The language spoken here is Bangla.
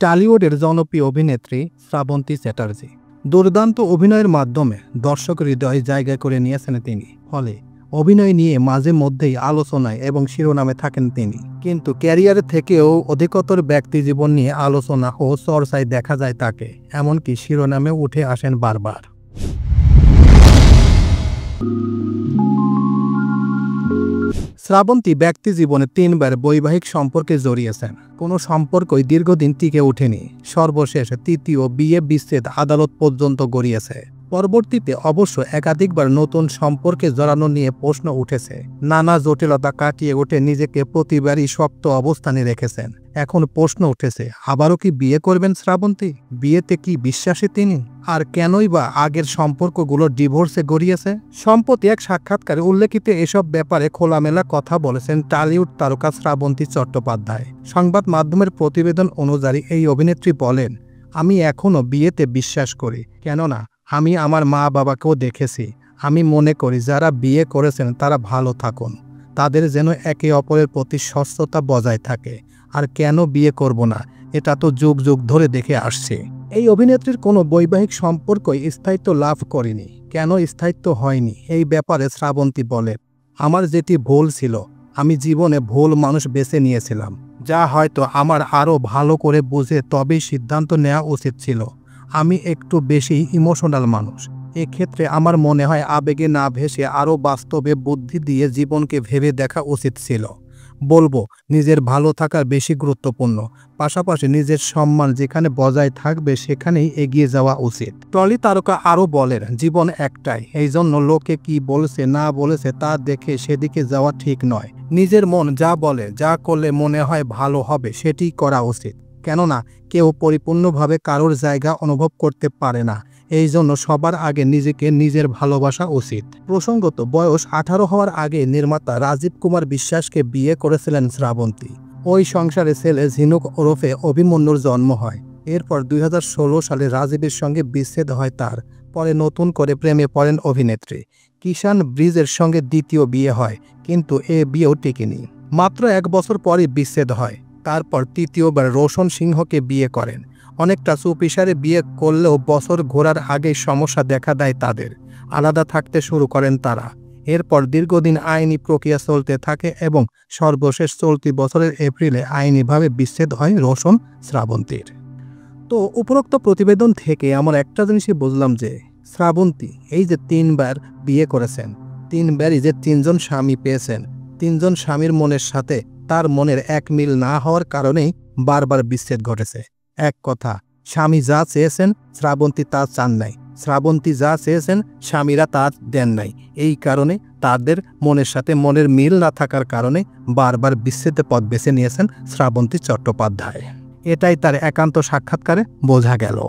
টলিউডের জনপ্রিয় অভিনেত্রী শ্রাবন্তী চ্যাটার্জি দুর্দান্ত অভিনয়ের মাধ্যমে দর্শকের হৃদয়ে জায়গা করে নিয়েছেন তিনি। ফলে অভিনয় নিয়ে মাঝে মধ্যেই আলোচনায় এবং শিরোনামে থাকেন তিনি। কিন্তু ক্যারিয়ারের থেকেও অধিকতর ব্যক্তিজীবন নিয়ে আলোচনা ও চর্চায় দেখা যায় তাকে, এমনকি শিরোনামে উঠে আসেন বারবার। শ্রাবন্তী ব্যক্তিজীবনে 3 বার বৈবাহিক সম্পর্কে জড়িয়েছেন। কোনো সম্পর্কই দীর্ঘদিন টিকে ওঠেনি। সর্বশেষ তৃতীয় বিয়ে বিচ্ছেদ আদালত পর্যন্ত গড়িয়েছে। পরবর্তীতে অবশ্য একাধিকবার নতুন সম্পর্কে জড়ানো নিয়ে প্রশ্ন উঠেছে। নানা জটিলতা কাটিয়ে উঠে নিজেকে প্রতিবারই শক্ত অবস্থানে রেখেছেন। এখন প্রশ্ন উঠেছে, আবারও কি বিয়ে করবেন শ্রাবন্তী? বিয়েতে কি বিশ্বাসী তিনি? আর কেনই বা আগের সম্পর্কগুলো ডিভোর্সে গড়িয়েছে? সম্প্রতি এক সাক্ষাৎকারে উল্লেখিত এসব ব্যাপারে খোলামেলা কথা বলেছেন টলিউড তারকা শ্রাবন্তী চট্টোপাধ্যায়। সংবাদ মাধ্যমের প্রতিবেদন অনুযায়ী এই অভিনেত্রী বলেন, আমি এখনও বিয়েতে বিশ্বাস করি, কেননা আমি আমার মা বাবাকেও দেখেছি। আমি মনে করি যারা বিয়ে করেছেন তারা ভালো থাকুন, তাদের যেন একে অপরের প্রতি স্বচ্ছতা বজায় থাকে। আর কেন বিয়ে করব না, এটা তো যুগ যুগ ধরে দেখে আসছে। এই অভিনেত্রীর কোনো বৈবাহিক সম্পর্কই স্থায়িত্ব লাভ করেনি। কেন স্থায়িত্ব হয়নি এই ব্যাপারে শ্রাবন্তী বলেন, আমার যেটি ভুল ছিল, আমি জীবনে ভুল মানুষ বেছে নিয়েছিলাম, যা হয়তো আমার আরও ভালো করে বুঝে তবেই সিদ্ধান্ত নেওয়া উচিত ছিল। আমি একটু বেশি ইমোশনাল মানুষ। এক্ষেত্রে আমার মনে হয় আবেগে না ভেসে আরও বাস্তবে বুদ্ধি দিয়ে জীবনকে ভেবে দেখা উচিত ছিল। বলবো, নিজের ভালো থাকা বেশি গুরুত্বপূর্ণ, পাশাপাশি নিজের সম্মান যেখানে বজায় থাকবে সেখানেই এগিয়ে যাওয়া উচিত। টলি তারকা আরও বলেন, জীবন একটাই, এই জন্য লোকে কি বলছে না বলেছে তা দেখে সেদিকে যাওয়া ঠিক নয়। নিজের মন যা বলে, যা করলে মনে হয় ভালো হবে সেটিই করা উচিত। কেননা কেউ পরিপূর্ণভাবে কারোর জায়গা অনুভব করতে পারে না। এই জন্য সবার আগে নিজেকে নিজের ভালোবাসা উচিত। প্রসঙ্গত, বয়স 18 হওয়ার আগে নির্মাতা রাজীব কুমার বিশ্বাসকে বিয়ে করেছিলেন শ্রাবন্তী। ওই সংসারে ছেলে ঝিনুক ওরফে অভিমন্যুর জন্ম হয়। এরপর 2016 সালে রাজীবের সঙ্গে বিচ্ছেদ হয় তার। পরে নতুন করে প্রেমে পড়েন অভিনেত্রী। কিষান ব্রিজের সঙ্গে দ্বিতীয় বিয়ে হয়, কিন্তু এ বিয়েও টিকেনি। মাত্র 1 বছর পরই বিচ্ছেদ হয়। তারপর তৃতীয়বার রোশন সিংহকে বিয়ে করেন। অনেকটা চুপিসারে বিয়ে করলেও বছর ঘোরার আগেই সমস্যা দেখা দেয় তাদের। আলাদা থাকতে শুরু করেন তারা। এরপর দীর্ঘদিন আইনি প্রক্রিয়া চলতে থাকে এবং সর্বশেষ চলতি বছরের এপ্রিলে আইনিভাবে বিচ্ছেদ হয় রোশন শ্রাবন্তীর। তো উপরোক্ত প্রতিবেদন থেকে আমার একটা জিনিসই বুঝলাম যে শ্রাবন্তী এই যে 3 বার বিয়ে করেছেন, 3 বারই যে 3 জন স্বামী পেয়েছেন, 3 জন স্বামীর মনের সাথে তার মনের এক মিল না হওয়ার কারণেই বারবার বিচ্ছেদ ঘটেছে। এক কথা, স্বামী যা চেয়েছেন শ্রাবন্তী তা চান নাই, শ্রাবন্তী যা চেয়েছেন স্বামীরা তা দেন নাই। এই কারণে তাদের মনের সাথে মনের মিল না থাকার কারণে বারবার বিচ্ছেদের পথ বেছে নিয়েছেন শ্রাবন্তী চট্টোপাধ্যায়। এটাই তার একান্ত সাক্ষাৎকারে বোঝা গেল।